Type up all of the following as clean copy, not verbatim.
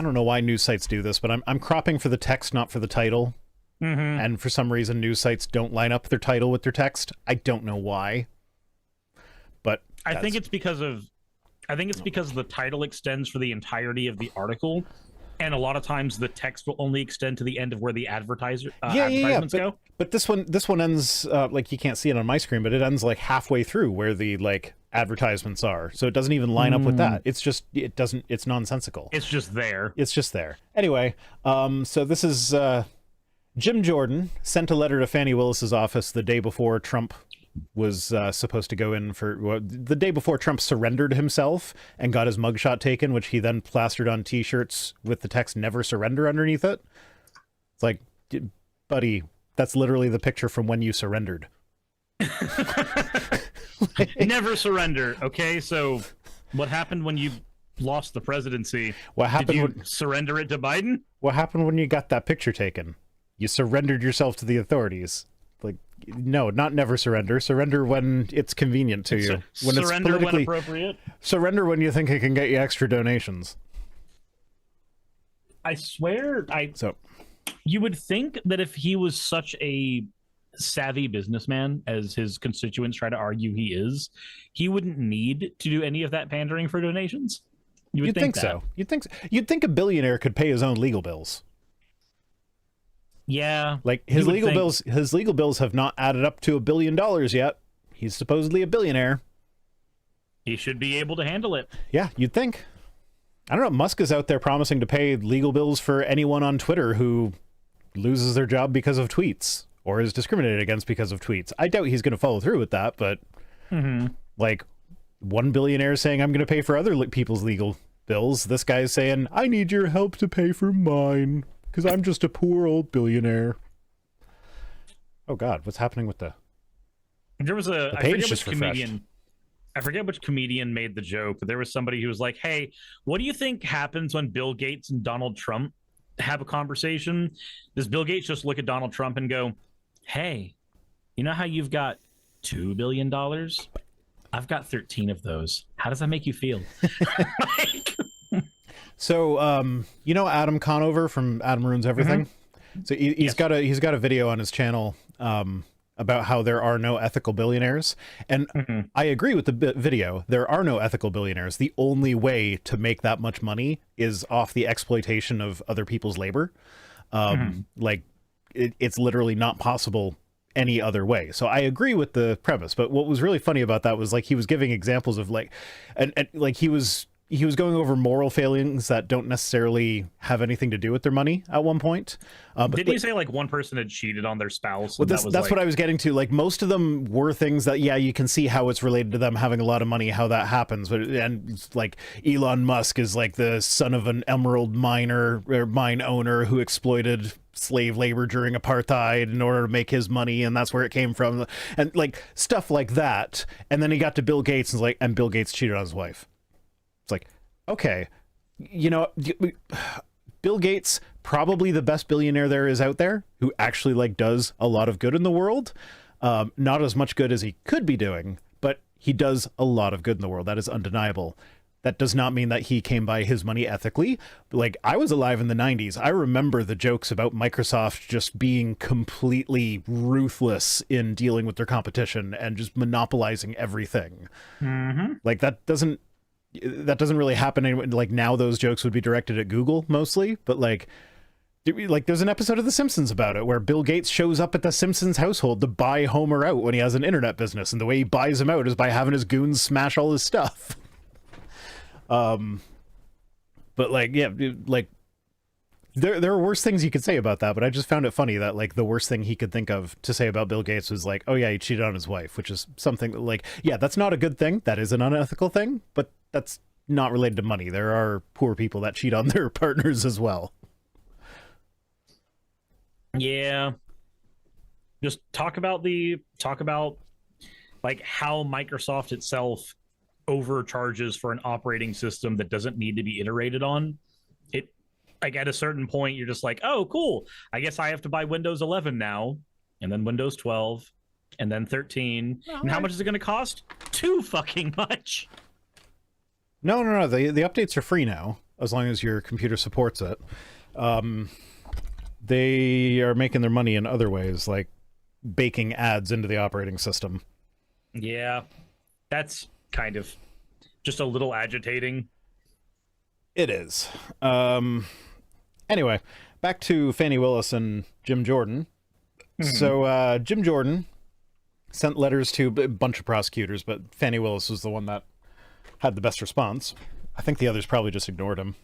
I don't know why news sites do this, but I'm cropping for the text, not for the title. And for some reason, news sites don't line up their title with their text. I don't know why. But I think it's because the title extends for the entirety of the article, and a lot of times the text will only extend to the end of where the advertisements go. But this one ends like, you can't see it on my screen, but it ends like halfway through where the like advertisements are, so it doesn't even line up with that. It's nonsensical. It's just there. Anyway, so this is Jim Jordan sent a letter to Fani Willis's office the day before Trump was supposed to go in for, the day before Trump surrendered himself and got his mugshot taken, which he then plastered on t-shirts with the text "Never Surrender" underneath it. It's like, buddy, that's literally the picture from when you surrendered. Never surrender. Okay, so what happened when you lost the presidency? What happened? Did you surrender it to Biden? What happened when you got that picture taken? You surrendered yourself to the authorities. Like, no, not never surrender. Surrender when it's convenient to you. When surrender it's when appropriate. Surrender when you think it can get you extra donations. I swear, you would think that if he was such a savvy businessman, as his constituents try to argue he is, he wouldn't need to do any of that pandering for donations. You'd think so. You'd think a billionaire could pay his own legal bills. Yeah, like his legal bills have not added up to $1 billion yet. He's supposedly a billionaire. He should be able to handle it. Yeah, you'd think. I don't know. Musk is out there promising to pay legal bills for anyone on Twitter who loses their job because of tweets or is discriminated against because of tweets. I doubt he's going to follow through with that, but like, one billionaire saying, I'm going to pay for other people's legal bills. This guy's saying, I need your help to pay for mine, because I'm just a poor old billionaire. Oh God, what's happening with the? There was I forget which comedian made the joke, but there was somebody who was like, "Hey, what do you think happens when Bill Gates and Donald Trump have a conversation? Does Bill Gates just look at Donald Trump and go, hey, you know how you've got $2 billion? I've got 13 of those. How does that make you feel?" So, you know Adam Conover from Adam Ruins Everything? So he's got a video on his channel about how there are no ethical billionaires. And I agree with the video. There are no ethical billionaires. The only way to make that much money is off the exploitation of other people's labor. Like, it's literally not possible any other way. So I agree with the premise. But what was really funny about that was, like, he was giving examples of, like, and like he was going over moral failings that don't necessarily have anything to do with their money at one point. But did he say, like, one person had cheated on their spouse? Well, that's what I was getting to. Like, most of them were things that, yeah, you can see how it's related to them having a lot of money, how that happens. But, and like, Elon Musk is like the son of an emerald miner or mine owner who exploited slave labor during apartheid in order to make his money, and that's where it came from, and like stuff like that. And then he got to Bill Gates and was like, and Bill Gates cheated on his wife. It's like, okay, you know, Bill Gates, probably the best billionaire there is out there, who actually, like, does a lot of good in the world. Not as much good as he could be doing, but he does a lot of good in the world. That is undeniable. That does not mean that he came by his money ethically. Like, I was alive in the 90s. I remember the jokes about Microsoft just being completely ruthless in dealing with their competition and just monopolizing everything. Like, that doesn't really happen anymore. Like, now those jokes would be directed at Google mostly, but like there's an episode of The Simpsons about it where Bill Gates shows up at the Simpsons household to buy Homer out when he has an internet business, and the way he buys him out is by having his goons smash all his stuff. But like, yeah, like there are worse things you could say about that, but I just found it funny that, like, the worst thing he could think of to say about Bill Gates was like, oh yeah, he cheated on his wife, which is something that, like, yeah, that's not a good thing. That is an unethical thing, but that's not related to money. There are poor people that cheat on their partners as well. Yeah. Just talk about like how Microsoft itself overcharges for an operating system that doesn't need to be iterated on. It, like, at a certain point you're just like, oh cool, I guess I have to buy Windows 11 now, and then Windows 12, and then 13. And how much is it going to cost? Too fucking much. No, the updates are free now. as long as your computer supports it. They are making their money in other ways, like baking ads into the operating system. Yeah, that's kind of just a little agitating. It is. Anyway, back to Fani Willis and Jim Jordan. So Jim Jordan sent letters to a bunch of prosecutors, but Fani Willis was the one that had the best response. I think the others probably just ignored him.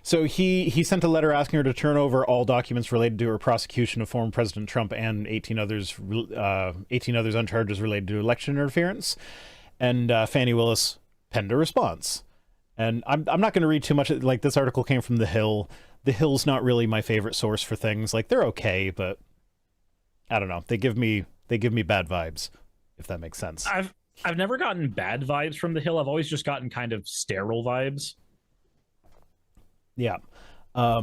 So he sent a letter asking her to turn over all documents related to her prosecution of former President Trump and 18 others on charges related to election interference. And Fani Willis penned a response. And I'm not going to read too much. Like, this article came from The Hill. The Hill's not really my favorite source for things. Like, they're okay, but I don't know. They give me bad vibes, if that makes sense. I've never gotten bad vibes from The Hill. I've always just gotten kind of sterile vibes. Yeah. I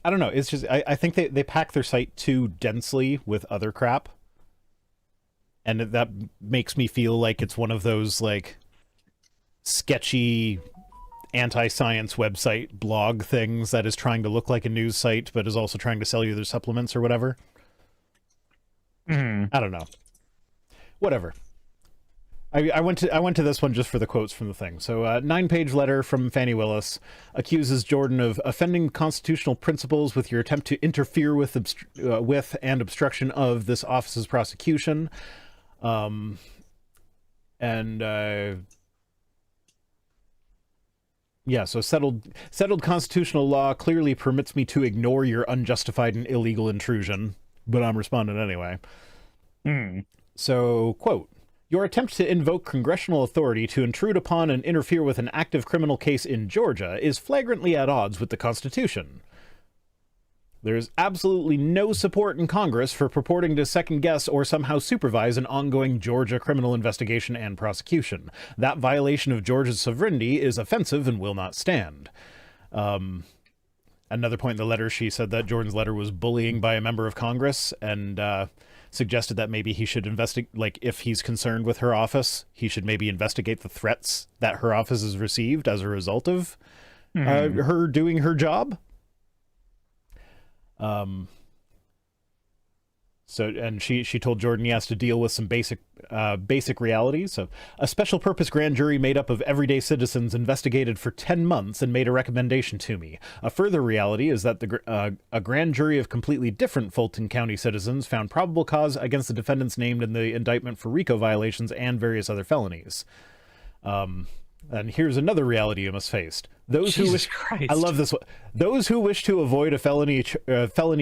don't know. It's just, I think they pack their site too densely with other crap. And that makes me feel like it's one of those, like, sketchy anti-science website blog things that is trying to look like a news site, but is also trying to sell you their supplements or whatever. I don't know. Whatever. I went to this one just for the quotes from the thing. So, 9-page letter from Fani Willis accuses Jordan of offending constitutional principles with your attempt to interfere with and obstruction of this office's prosecution. Yeah, so settled constitutional law clearly permits me to ignore your unjustified and illegal intrusion, but I'm responding anyway. So, quote, your attempt to invoke congressional authority to intrude upon and interfere with an active criminal case in Georgia is flagrantly at odds with the Constitution. There is absolutely no support in Congress for purporting to second-guess or somehow supervise an ongoing Georgia criminal investigation and prosecution. That violation of Georgia's sovereignty is offensive and will not stand. Another point in the letter, she said that Jordan's letter was bullying by a member of Congress, and suggested that maybe he should investigate, like, if he's concerned with her office, he should maybe investigate the threats that her office has received as a result of her doing her job. And she told Jordan he has to deal with some basic realities. So, a special purpose grand jury made up of everyday citizens investigated for 10 months and made a recommendation to me. A further reality is that a grand jury of completely different Fulton County citizens found probable cause against the defendants named in the indictment for RICO violations and various other felonies. And here's another reality you must face. Those who wish, I love this one. Those who wish to avoid a felony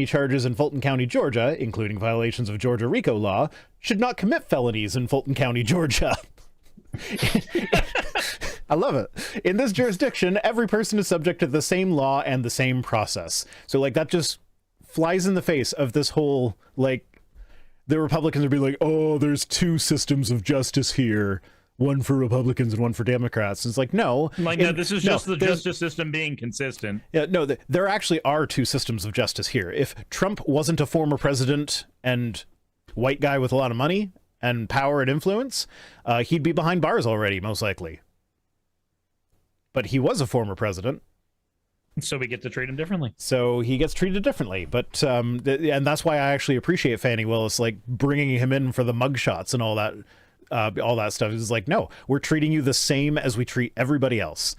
charges in Fulton County, Georgia, including violations of Georgia RICO law, should not commit felonies in Fulton County, Georgia. I love it. In this jurisdiction, every person is subject to the same law and the same process. So, like, that just flies in the face of this whole, like, the Republicans would be like, oh, there's two systems of justice here. One for Republicans and one for Democrats. It's like, no. Like, no, this is just the justice system being consistent. Yeah, no, there actually are two systems of justice here. If Trump wasn't a former president and white guy with a lot of money and power and influence, he'd be behind bars already, most likely. But he was a former president. So we get to treat him differently. So he gets treated differently. But and that's why I actually appreciate Fani Willis, like, bringing him in for the mugshots and all that stuff. Is like, no, we're treating you the same as we treat everybody else.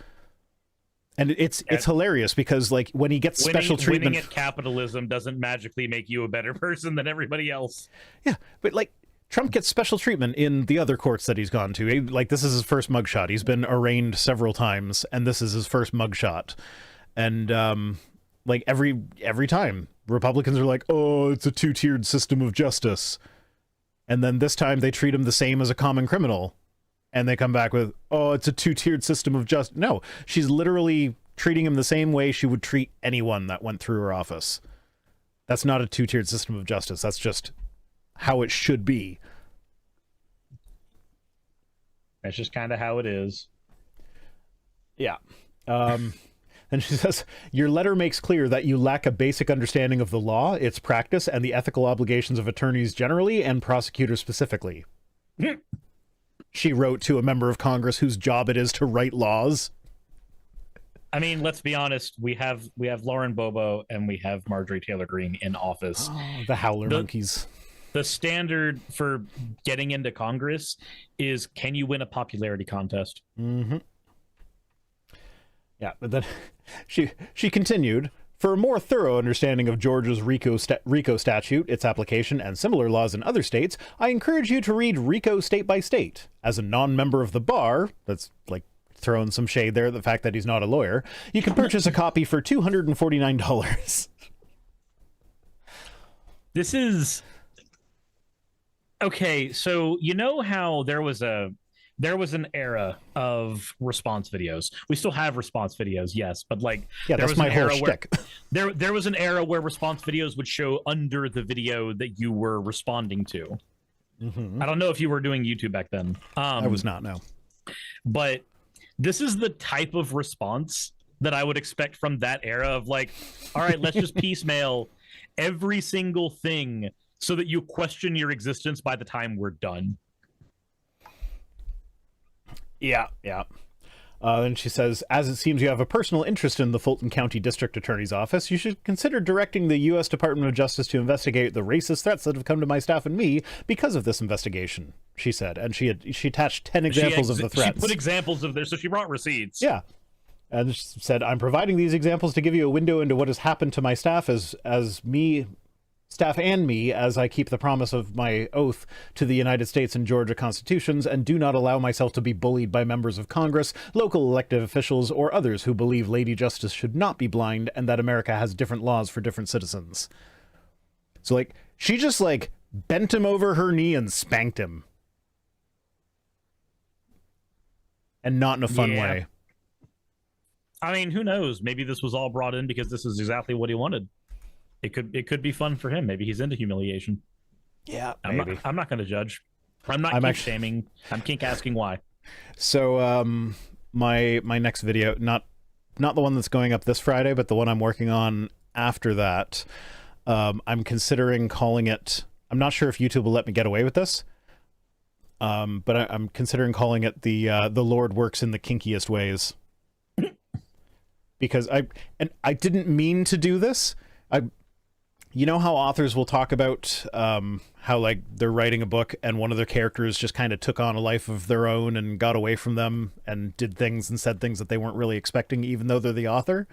And it's hilarious because, like, when he gets special treatment, winning at capitalism doesn't magically make you a better person than everybody else. Yeah, but, like, Trump gets special treatment in the other courts that he's gone to. Like, this is his first mugshot. He's been arraigned several times, and this is his first mugshot. And like, every time Republicans are like, oh, it's a two-tiered system of justice. And then this time they treat him the same as a common criminal. And they come back with, oh, it's a two-tiered system of justice. No, she's literally treating him the same way she would treat anyone that went through her office. That's not a two-tiered system of justice. That's just how it should be. That's just kind of how it is. Yeah. And she says, your letter makes clear that you lack a basic understanding of the law, its practice, and the ethical obligations of attorneys generally and prosecutors specifically. she wrote to a member of Congress whose job it is to write laws. I mean, let's be honest. We have Lauren Bobo and we have Marjorie Taylor Greene in office. Oh, the howler monkeys. The standard for getting into Congress is, can you win a popularity contest? Mm-hmm. Yeah, but then she continued, for a more thorough understanding of Georgia's RICO statute, its application, and similar laws in other states, I encourage you to read RICO state by state. As a non-member of the bar, that's like throwing some shade there, the fact that he's not a lawyer, you can purchase a copy for $249. This is... Okay, so you know how there was an era of response videos. We still have response videos, yes, but like yeah, there that's was my an whole era shtick. where there was an era where response videos would show under the video that you were responding to. Mm-hmm. I don't know if you were doing YouTube back then. I was not, no. But this is the type of response that I would expect from that era of like, all right, let's just piecemeal every single thing so that you question your existence by the time we're done. Yeah. Then she says, as it seems you have a personal interest in the Fulton County District Attorney's Office, you should consider directing the U.S. Department of Justice to investigate the racist threats that have come to my staff and me because of this investigation, she said. And she attached 10 examples of the threats. She put examples of there, so she brought receipts. Yeah. And she said, I'm providing these examples to give you a window into what has happened to my staff staff and me as I keep the promise of my oath to the United States and Georgia constitutions and do not allow myself to be bullied by members of Congress, local elected officials, or others who believe Lady Justice should not be blind and that America has different laws for different citizens. So, like, she just, like, bent him over her knee and spanked him. And not in a fun way. I mean, who knows? Maybe this was all brought in because this is exactly what he wanted. It could be fun for him. Maybe he's into humiliation. Yeah, maybe. I'm not going to judge. I'm not kink shaming. I'm kink asking why. So my next video, not the one that's going up this Friday, but the one I'm working on after that, I'm considering calling it, I'm not sure if YouTube will let me get away with this, but I'm considering calling it the Lord works in the kinkiest ways. Because I didn't mean to do this. You know how authors will talk about how, like, they're writing a book and one of their characters just kind of took on a life of their own and got away from them and did things and said things that they weren't really expecting, even though they're the author?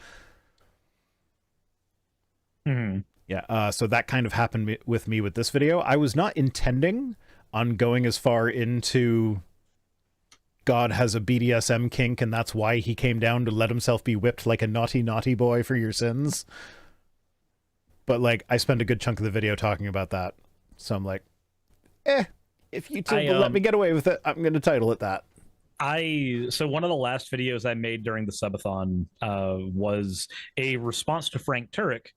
Mm-hmm. Yeah, so that kind of happened with me with this video. I was not intending on going as far into God has a BDSM kink and that's why he came down to let himself be whipped like a naughty, naughty boy for your sins. But, like, I spent a good chunk of the video talking about that. So I'm like, if YouTube will let me get away with it, I'm going to title it that. So one of the last videos I made during the subathon was a response to Frank Turek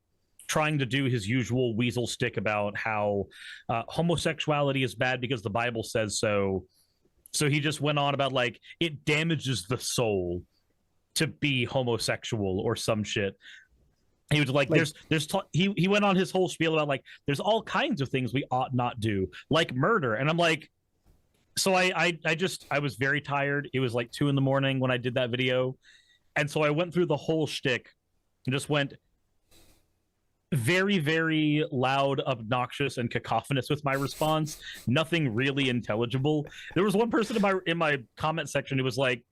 trying to do his usual weasel stick about how homosexuality is bad because the Bible says so. So he just went on about, like, it damages the soul to be homosexual or some shit. He was like, he went on his whole spiel about, like, there's all kinds of things we ought not do, like murder. And I'm like, so I was very tired. It was like 2 a.m. when I did that video. And so I went through the whole shtick and just went very, very loud, obnoxious, and cacophonous with my response. Nothing really intelligible. There was one person in my comment section who was like,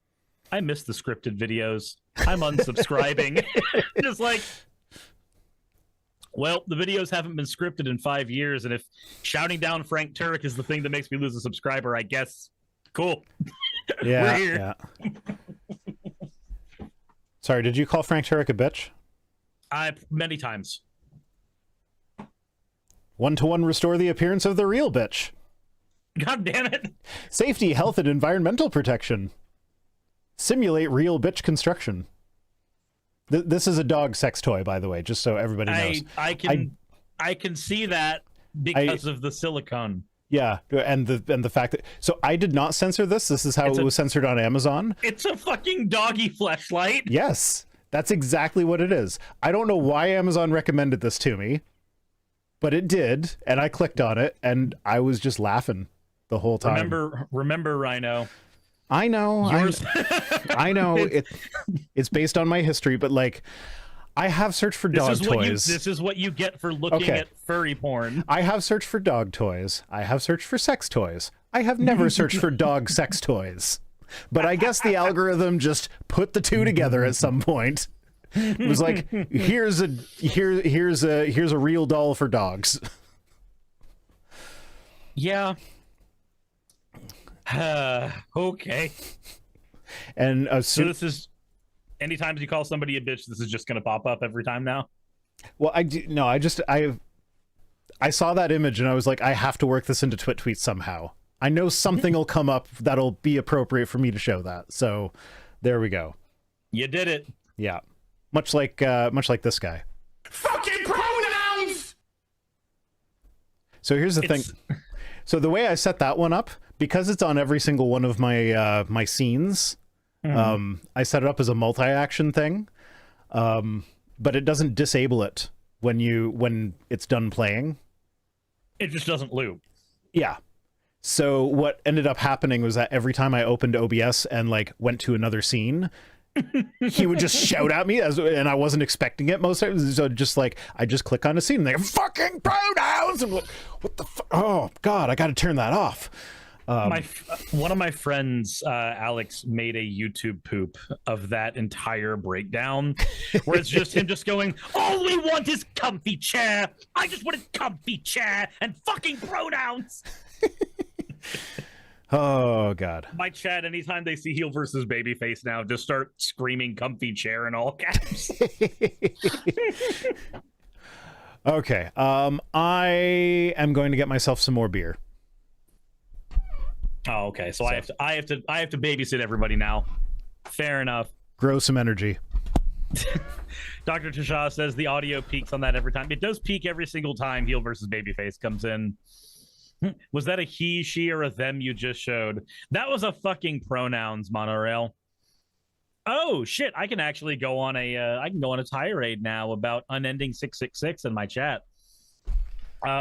I miss the scripted videos. I'm unsubscribing. Just like, well, the videos haven't been scripted in 5 years, and if shouting down Frank Turek is the thing that makes me lose a subscriber, I guess, cool. Yeah, we're here. Yeah. Sorry, did you call Frank Turek a bitch? Many times. 1-to-1 restore the appearance of the real bitch. God damn it. Safety, health, and environmental protection. Simulate real bitch construction. This is a dog sex toy, by the way, just so everybody knows. I can see that because of the silicone. Yeah, and the fact that, so I did not censor this. This is how it was censored on Amazon. It's a fucking doggy fleshlight. Yes, that's exactly what it is. I don't know why Amazon recommended this to me, but it did, and I clicked on it, and I was just laughing. the whole time. Remember, Rhino. I know. Yours... I know. It's based on my history, but like, I have searched for dog toys. This is what you get for looking at furry porn. I have searched for dog toys. I have searched for sex toys. I have never searched for dog sex toys. But I guess the algorithm just put the two together at some point. It was like, here's a real doll for dogs. Yeah. Okay. And so this is, anytime you call somebody a bitch, this is just going to pop up every time now? Well, I saw that image and I was like, I have to work this into Twit Tweets somehow. I know something will come up that'll be appropriate for me to show that. So there we go. You did it. Yeah. Much like this guy. Fucking pronouns! So here's the thing. So the way I set that one up, because it's on every single one of my my scenes, I set it up as a multi-action thing, but it doesn't disable it when it's done playing. It just doesn't loop. Yeah. So what ended up happening was that every time I opened OBS and like went to another scene, he would just shout at me, and I wasn't expecting it most times. So just like I just click on a scene and they're fucking pronouns. I'm like, what the? Oh God, I got to turn that off. One of my friends, Alex, made a YouTube poop of that entire breakdown, where it's just him just going, "All we want is comfy chair. I just wanted comfy chair and fucking pronouns." Oh God. My chat, anytime they see heel versus babyface now, just start screaming comfy chair in all caps. Okay. I am going to get myself some more beer. Oh, okay. So I have to babysit everybody now. Fair enough. Grow some energy. Dr. Tasha says the audio peaks on that every time. It does peak every single time heel versus babyface comes in. Was that a he, she, or a them you just showed? That was a fucking pronouns monorail. Oh shit! I can actually go on a tirade now about unending 666 in my chat.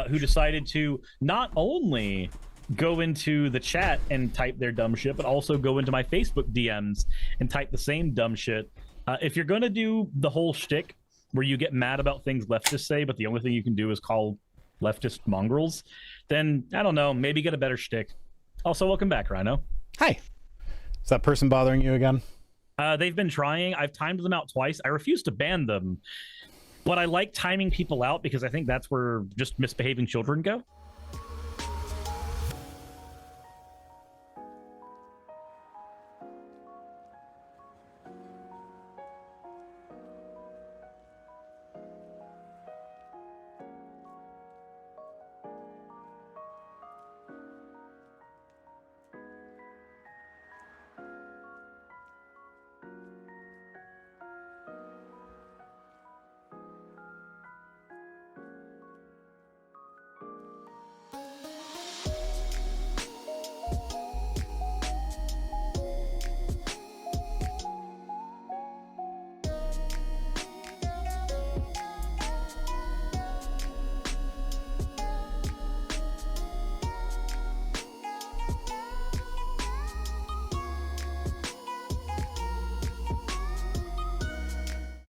Who decided to not only go into the chat and type their dumb shit, but also go into my Facebook DMs and type the same dumb shit. If you're gonna do the whole shtick where you get mad about things leftists say, but the only thing you can do is call leftist mongrels, then I don't know, maybe get a better shtick. Also, welcome back, Rhino. Hi. Is that person bothering you again? They've been trying. I've timed them out twice. I refuse to ban them, but I like timing people out because I think that's where just misbehaving children go.